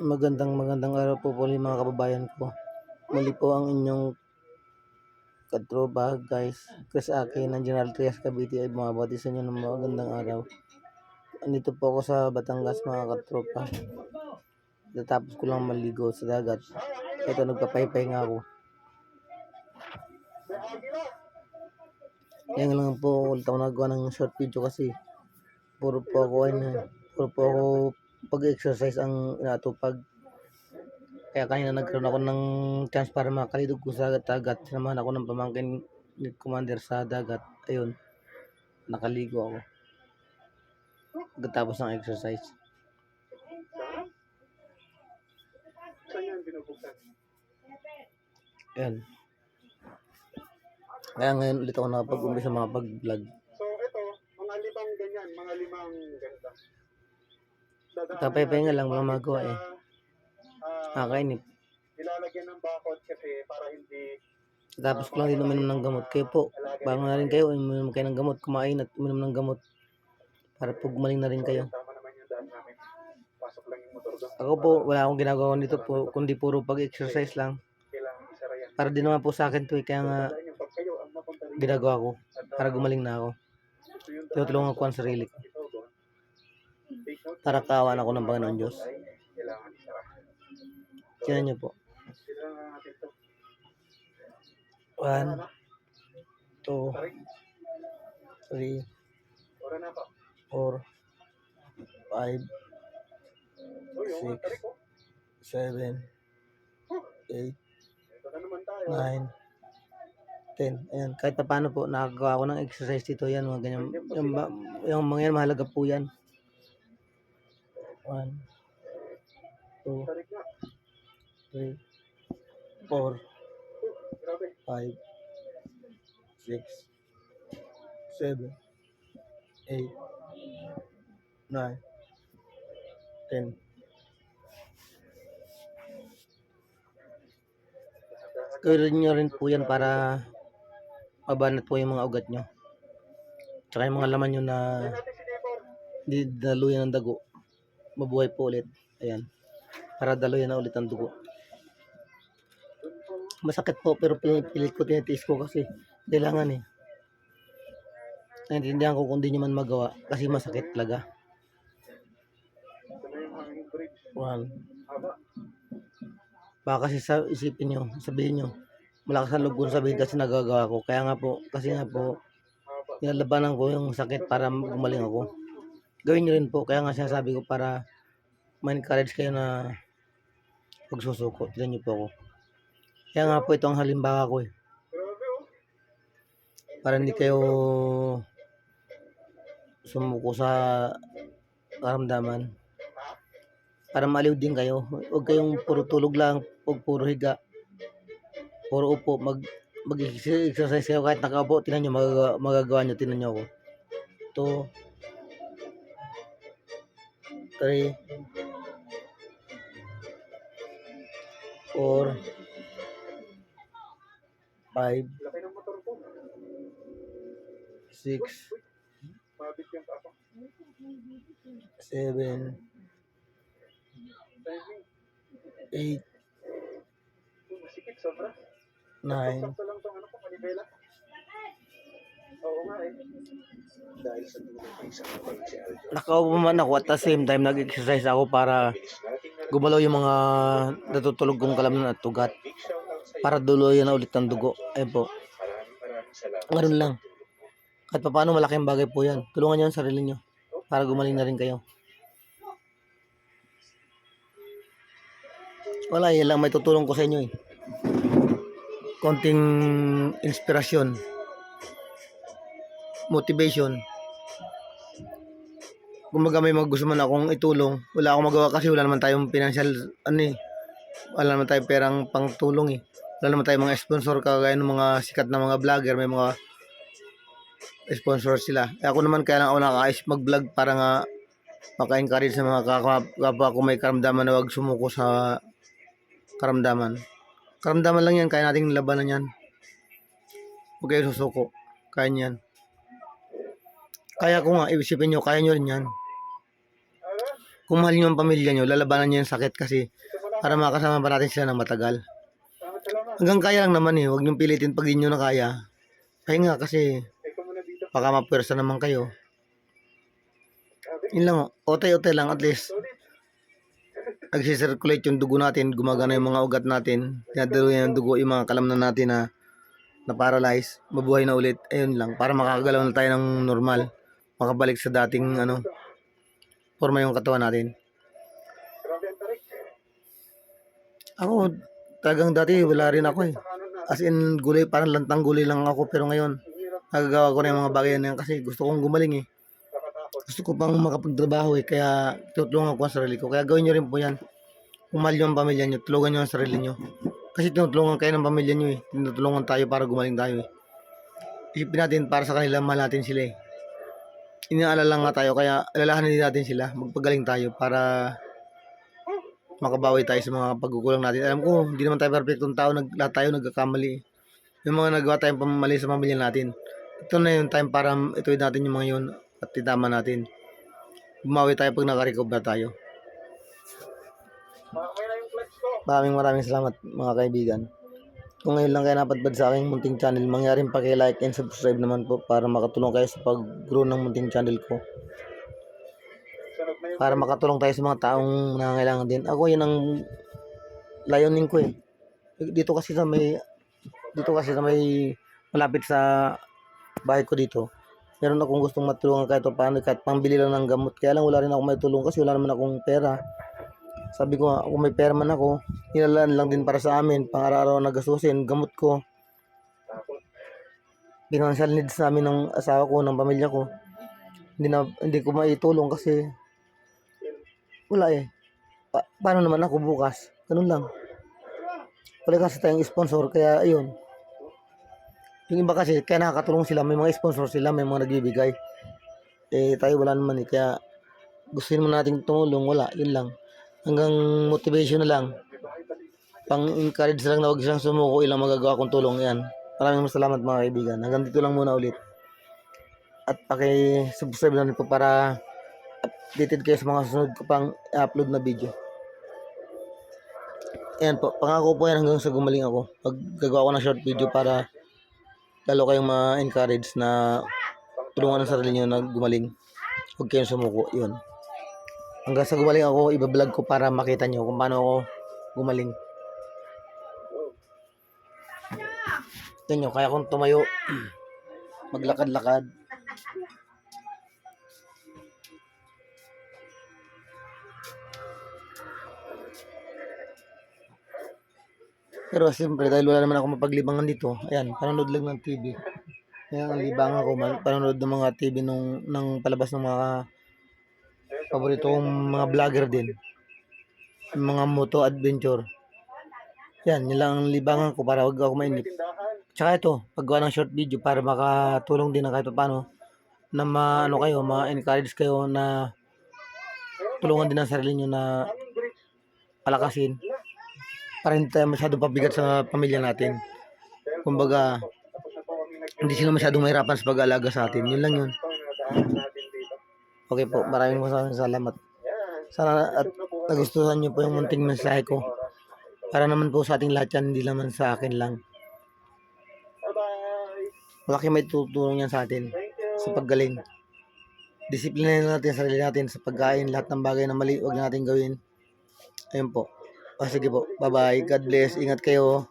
Magandang araw po muli mga kababayan ko. Muli po ang inyong katropa guys. Chris Aki ng General Trias Cavite ay bumabati sa inyo ng magandang araw. Andito po ako sa Batangas mga katropa. Natapos ko lang maligo sa dagat. Ito nagpapaypay nga ako. Yan lang po ulit ako nagawa ng short video kasi puro po ako pag-exercise ang inatupag. Kaya kanina nagkaroon ako ng chance para makalidog ko sa dagat. Sinamahan ako ng pamangkin ni Commander sa dagat. Ayun, nakaligo ako. Pagkatapos ng exercise. Ayan. Kaya ngayon ulit ako nakapag-umpisa sa mga pag-vlog. So ito, mga limang ganyan, mga limang ganda. Kapay-pay nga lang, walang magawa eh. Nakainip. Ilalagyan ng bakod kasi para hindi... Tapos ko lang din uminom ng gamot. Kayo po, bago na rin kayo, uminom kayo ng gamot. Kumain at uminom ng gamot. Para po gumaling na rin kayo. Tama naman yung daan namin. Pasok lang yung motor doon. Ako po, wala akong ginagawa dito po, kundi puro pag-exercise lang. Kailangan isara yan. Para din naman po sa akin to eh, kaya nga ginagawa ko para gumaling na ako. Tinutulungan ko ang sarili ko. Para kaawaan ako ng Panginoon Diyos. Tingnan niyo po. 1, 2, 3, 4, 5, 6, 7, 8, 9, 10. Ayan, kahit pa paano po nakagawa ako ng exercise dito. Yan, mga ganyan. Yung mga yan, mahalaga po yan. 1, 2, 3, 4, 5, 6, 7, 8, 9, 10. Gawin nyo rin po yan para mabanat po yung mga ugat nyo. Tsaka yung mga laman nyo na hindi daluyan ng dago. Mabuhay po ulit. Ayan. Para daluyan na ulit ang dugo. Masakit po pero pilit ko, tinitiis ko kasi kailangan eh. Naintindihan ko kung di nyo man magawa kasi masakit talaga. 1. Baka kasi isipin nyo, sabihin nyo, malakas ang loob ko sabihin kasi nagagawa ko. Kaya nga po, kasi nga po, nilalabanan ko yung sakit para gumaling ako. Gawin nyo rin po, kaya nga sinasabi ko para ma-encourage kayo na pagsusuko. Tignan nyo po ako. Kaya nga po ito ang halimbawa ko eh. Para hindi kayo sumuko sa karamdaman. Para maliw din kayo. Huwag kayong puro tulog lang, huwag puro higa, puro upo. Mag-exercise kayo kahit nakaupo. Tingnan nyo, magagawa nyo. Tingnan nyo ako. 2, 3, 4, 5, 6, 7, 8, 9, nakaupo man ako at the same time nag-exercise ako para gumalaw yung mga natutulog kong kalamnan at tugat. Para duluyan na ulit ng dugo. Ayun po. Ganun lang. Kahit pa paano malaking bagay po yan. Tulungan nyo ang sarili nyo. Para gumaling na rin kayo. Wala, yan lang may tutulong ko sa inyo eh. Konting inspirasyon, motivation. Kung may gusto man akong itulong, wala akong magawa kasi wala naman tayong financial, wala naman tayong perang pangtulong eh. Wala naman tayong mga sponsor kagaya ng mga sikat na mga vlogger, may mga sponsor sila. Ako naman kaya lang ako naka-ayos mag-vlog para nga maka-encourage sa mga kapwa ko may karamdaman na wag sumuko sa karamdaman. Karamdaman lang yan, kaya nating labanan yan. Huwag kayo susuko. Kaya yan. Kaya ko nga, isipin nyo, kaya nyo rin yan. kung mahal nyo ang pamilya nyo, lalabanan nyo yung sakit kasi para makasama pa natin sila ng matagal. Salamat. Hanggang kaya lang naman eh, huwag nyo pilitin pag di nyo na kaya. Pahinga kasi Ikaw muna dito. baka mapwersa naman kayo. Yun lang, otay-otay lang at least. Nagsisirculate yung dugo natin, gumagana yung mga ugat natin, dinadalo yung dugo yung mga kalamnan natin na paralyze, mabuhay na ulit. Ayun lang, para makakagalaw na tayo ng normal, makabalik sa dating forma yung katawan natin. Grabe ang tarik. Ako, talagang dati wala rin ako eh. Sa kanan na. As in, gulay, parang lantang gulay lang ako. Pero ngayon, Ang hirap nagagawa ko na yung mga bagay na yan kasi gusto kong gumaling eh. nakatakot. Gusto ko pang makapagtrabaho eh. Kaya tutulungan ko ang sarili ko. Kaya gawin nyo rin po yan. Kung mahal nyo ang pamilya nyo, tulungan nyo ang sarili nyo. Kasi tinutulungan kayo ng pamilya nyo eh. Tinutulungan tayo para gumaling tayo eh. Isipin natin para sa kanila, mahal natin sila eh. Inaalala nga tayo, kaya alalahanin din natin sila. Magpagaling tayo para makabawi tayo sa mga pagkukulang natin. Alam ko, hindi naman tayo perfectong tao, lahat tayo nagkakamali eh. Yung mga nagawa tayong pamali sa pamilya natin. Ito na yung time para ituwid natin yung mga yun at itama natin. Bumawi tayo pag nakarecover tayo. Okay na yung clutch ko. Maraming salamat mga kaibigan. Kung ngayon lang kayo napadpad sa aking munting channel, mangyaring paki-like and subscribe naman po para makatulong kayo sa pag-grow ng munting channel ko. Sunod na yung Para makatulong tayo sa mga taong nangangailangan din. Ako yun ang layunin ko eh. Dito kasi sa may malapit sa bahay ko dito. Meron akong gustong matulungan kahit paano, kahit pambili lang ng gamot. Kaya lang wala rin ako may tulong kasi wala naman akong pera. Sabi ko nga, kung may pera man ako, nilalaan lang din para sa amin, pang araw-araw na gastusin, gamot ko. Financial needs namin ng asawa ko, ng pamilya ko. Hindi ko maitulong kasi wala eh. Paano naman ako bukas? Ganun lang. Wala kasi tayong sponsor, kaya ayun. Yung iba kasi, kaya nakakatulong sila, may mga sponsor sila, may mga nagbibigay. Eh, tayo wala naman eh, kaya gusto naman nating tumulong, wala, yun lang. Hanggang motivation na lang. Pang-encourage lang na huwag silang sumuko, ilang magagawa kong tulong yan. Maraming salamat mga kaibigan. Hanggang dito lang muna ulit. At paki-subscribe na rin po para updated kayo sa mga susunod ko pang upload na video. Ayan po, pangako po yan hanggang sa gumaling ako. Maggagawa ko ng short video para lalo kayong ma-encourage na tulungan ang sarili nyo na gumaling. Huwag kayong sumuko, yun. Hanggang sa gumaling ako, ibablog ko para makita nyo kung paano ako gumaling. Ito nyo, kaya kong tumayo, maglakad-lakad. Pero siyempre, dahil wala naman ako mapaglibangan dito, ayan, panonood lang ng TV. Kaya ang libangan ko, panonood ng mga TV ng palabas ng mga paboritong mga vlogger din. Yung mga moto adventure. Yan, yun lang ang libangan ko para wag ako mainip. tindahan. Tsaka ito, paggawa ng short video para makatulong din na kahit paano na ma-encourage kayo na tulungan din ang sarili nyo na Aming bridge. palakasin para hindi tayo masyado pabigat sa pamilya natin. Kumbaga, Tapos na po kami hindi sila masyadong mahirapan sa pag-aalaga sa atin. Yun lang yun. nagtaon natin dito. Okay po, maraming salamat. Yan. Sana at nagustuhan nyo po yung munting mensahe ko. Para naman po sa ating lahat yan, hindi naman sa akin lang. Bye-bye. Malaki may tutulong yan sa atin Thank you. sa paggaling. Disiplinahin natin sarili natin sa pagkain. Lahat ng bagay na mali, huwag natin gawin. Ayun po. O sige po, bye-bye. God bless. Ingat kayo.